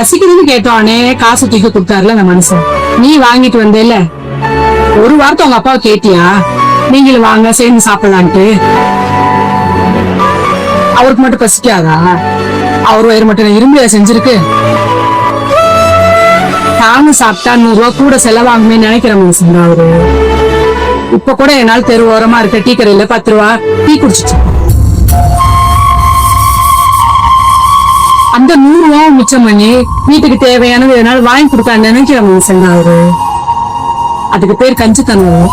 பசிக்குதுன்னு கேட்டோன்னே காசு தூக்கி கொடுத்தாருல அந்த மனுஷன். நீ வாங்கிட்டு வந்தேல, ஒரு வாரத்தை உங்க அப்பாவை கேட்டியா நீங்களும் வாங்க சேர்ந்து சாப்பிடலான்ட்டு? அவருக்கு மட்டும் பசிக்காதா? அவர் வயிறு மட்டும் இரும்பு செஞ்சிருக்கு. தானும் சாப்பிட்டா 100 ரூபா கூட செலவாகுமே நினைக்கிற மனுஷன் தான் அவரு. இப்ப கூட என்னால் தெரு ஓரமா இருக்க டீ கடையில 10 ரூபா டீ குடிச்சிட்டு அந்த 100 ரூபா மிச்சம் பண்ணி வீட்டுக்கு தேவையானது எதனால வாங்கி கொடுக்க நினைக்கிற மனுஷன் தான் அவரு. அதுக்கு பேர் கஞ்சித்தனம்,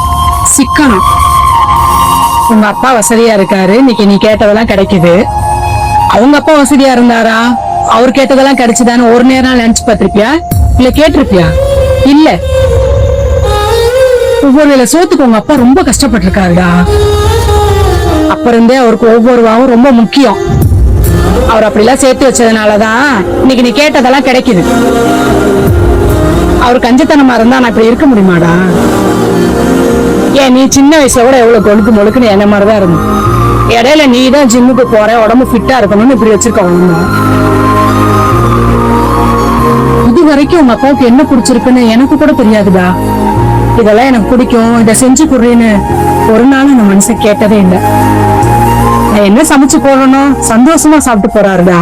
சிக்கனம். உங்க அப்பா வசதியா இருக்காரு, இன்னைக்கு நீ கேட்டதெல்லாம் கிடைக்குது. அவங்க அப்பா வசதியா இருந்தாரா, அவர் கேட்டதெல்லாம் கிடைச்சுதான்னு ஒரு நேரம் நினைச்சு பார்த்திருப்பியா? இல்ல கேட்டிருப்பியா? இல்ல. ஒவ்வொரு வேளை சோத்துக்கு உங்க அப்பா ரொம்ப கஷ்டப்பட்டிருக்காருடா. அப்ப இருந்தே அவருக்கு ஒவ்வொரு வாவும் ரொம்ப முக்கியம். அவர் அப்படிலாம் சேர்த்து வச்சதுனாலதான் இன்னைக்கு நீ கேட்டதெல்லாம் கிடைக்குது. அவர் கஞ்சத்தனமா இருந்தா நான் இப்படி இருக்க முடியுமாடா? ஏன் நீ சின்ன வயசுல கூட எவ்வளவு கொழுக்கு மொழுக்குன்னு என்ன மாதிரிதான் இருந்த. இடையில நீ தான் ஜிம்முக்கு போற, உடம்பு ஃபிட்டா இருக்கணும்னு இப்படி வச்சிருக்க. இது வரைக்கும் உங்க அப்பாவுக்கு என்ன பிடிச்சிருக்குன்னு எனக்கு கூட தெரியாதுடா. இதெல்லாம் எனக்கு பிடிக்கும், இதை செஞ்சு குடுறேன்னு ஒரு நாள் அந்த மனுஷன் கேட்டதே இல்லை. நான் என்ன சமைச்சு போடணும் சந்தோஷமா சாப்பிட்டு போறாருடா.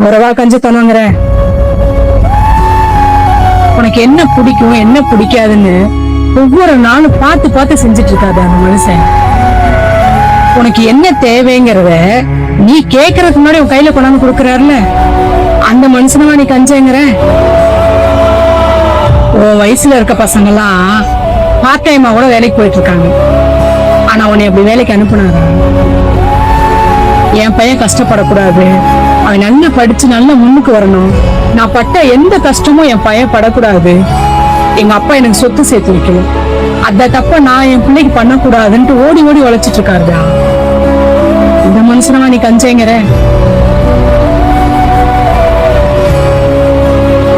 உறவா கஞ்சி தணுங்கிற உனக்கு என்ன பிடிக்கும் என்ன பிடிக்காதுன்னு ஒவ்வொரு நாளும் பார்த்து பார்த்து செஞ்சுட்டு இருக்காது அந்த மனுஷன். உனக்கு என்ன தேவைங்கிறத நீ கேட்கறதுக்கு முன்னாடி உன் கையில கொண்டாந்து கொடுக்கறாருல, அந்த மனுஷனவா நீ கஞ்சங்கிற? உன் வயசுல இருக்க பசங்க எல்லாம் பார்ட் டைமா கூட வேலைக்கு போயிட்டு இருக்காங்க. ஆனா உன்னை அப்படி வேலைக்கு அனுப்புனாங்க. என் பையன் கஷ்டப்படக்கூடாது, அவன் நல்லா படிச்சு நல்லா முன்னுக்கு வரணும், நான் பட்ட எந்த கஷ்டமும் என் பையன் படக்கூடாது, எங்க அப்பா எனக்கு சொத்து சேர்த்து வைக்கணும், அத தப்ப நான் என் பிள்ளைக்கு பண்ணக்கூடாதுன்ட்டு ஓடி ஓடி உழைச்சிட்டு இருக்காருடா. இந்த மனுஷனவா நீ கஞ்சேங்கிற?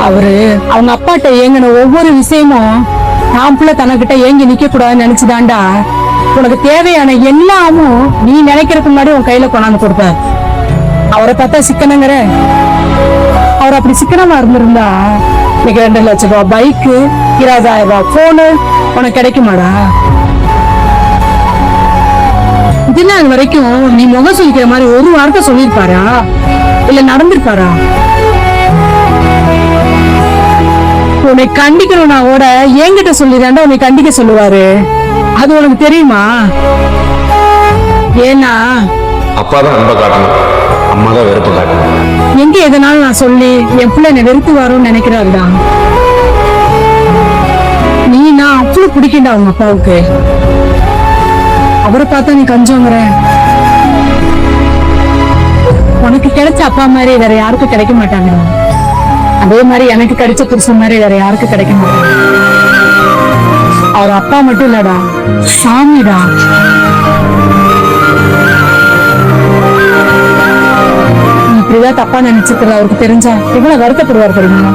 அவரு அவங்க அப்பாட்ட ஏங்கின ஒவ்வொரு விஷயமும் நான் பிள்ளை தனக்கிட்ட ஏங்கி நிக்க கூடாதுன்னு நினைச்சுதான்டா உனக்கு தேவையான எல்லாமும் நீ நினைக்கிறதுக்கு முன்னாடி உன் கையில கொண்டாந்து கொடுப்பார். அவரை பார்த்தா சிக்கனங்கிற? அவர் அப்படி சிக்கனமா இருந்திருந்தா இன்னைக்கு 2 லட்சம் ரூபாய் பைக்கு, 20,000 ரூபாய் போனு உனக்கு கிடைக்குமாடா? இதெல்லாம் வரைக்கும் நீ முகம் சொல்லிக்கிற மாதிரி ஒரு வார்த்தை சொல்லிருப்பாரா இல்ல நடந்திருப்பாரா? உன்னை கண்டிக்கணும்னா கூட என்கிட்ட சொல்லிதாண்டா உன்னை கண்டிக்க சொல்லுவாரு. அது உனக்கு தெரியுமா? ஏன்னா அப்பாதான் அன்பை காட்டணும், அம்மாதான் வெறுப்பு காட்டணும். எங்க எதனாலும் நான் சொல்லி என் பிள்ளை என்னை வெறுத்து வரும்னு நினைக்கிறாருடா. நீ நான் அவ்வளவு பிடிக்கண்டா உங்க அப்பாவுக்கு. அவரை பார்த்தா நீ கஞ்சோங்கிற? உனக்கு கிடைச்ச அப்பா மாதிரி வேற யாருக்கும் கிடைக்க மாட்டாங்க. அதே மாதிரி எனக்கு கிடைச்ச புருஷன் மாதிரி வேற யாருக்கும் கிடைக்க மாட்டாங்க. அவர் அப்பா மட்டும் இல்லடா, சாமிடா. இப்படிதான் தப்பா நினைச்சுக்கிற அவருக்கு தெரிஞ்சா எவ்வளவு வருத்தப்படுவார் தெரியுமா?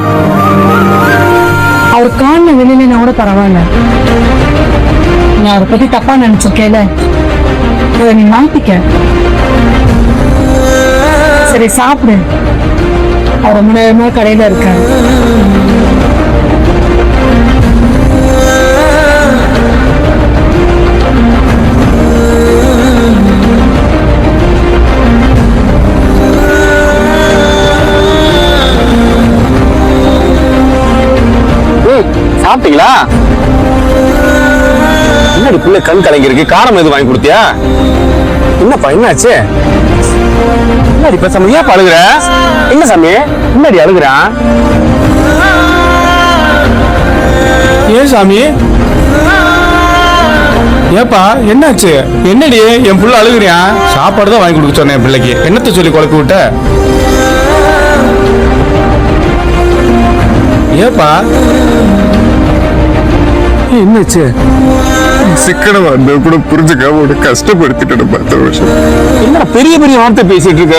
அவர் காண வெளியில கூட பரவாயில்ல, நீ அவரை பத்தி தப்பா நினைச்சிருக்கேல, நீ மாத்திக்க. சரி சாப்பிடு, அவர் ரொம்ப நேரமா கடையில இருக்க. சாப்பிட்டீங்களா? என்னடி பிள்ளை கண் கலங்கி இருக்கு, காரம் எதுவும் வாங்கி கொடுத்தியா? என்னப்பா என்னாச்சு? என்னடி பேசாம ஏன் அழுகுற? என்ன சாமி என்னடி அழுகுறான்? ஏன் சாமி? ஏப்பா என்னாச்சு? என்னடி என் புள்ள அழுகுறியான்? சாப்பாடு தான் வாங்கி கொடுக்க சொன்னேன் பிள்ளைக்கு, என்னத்த சொல்லி குழப்பி விட்ட? ஏப்பா என்னாச்சு? சிக்கனமா இருந்த கூட புரிஞ்சுக்காம உன்னை கஷ்டப்படுத்திட்டு 10 வருஷம். என்ன பெரிய பெரிய வார்த்தை பேசிட்டு இருக்க?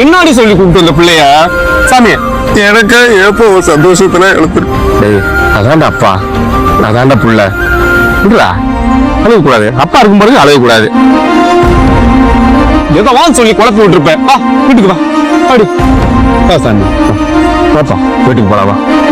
என்னாடி சொல்லி கூப்பிட்டு வந்த பிள்ளைய? சாமி எனக்கா ஏப்போ உன் சந்தோஷத்துல எழுத்துரு. அதான்டா அப்பா, அதான்டா புள்ள. இல்லடா அழுக கூடாது, அப்பா இருக்கும் போது அழுக கூடாது. ஏதோ வான்னு சொல்லி குழப்பி விட்டுருப்பேன். வா வீட்டுக்கு வா, சாமி வீட்டுக்கு போலாமா?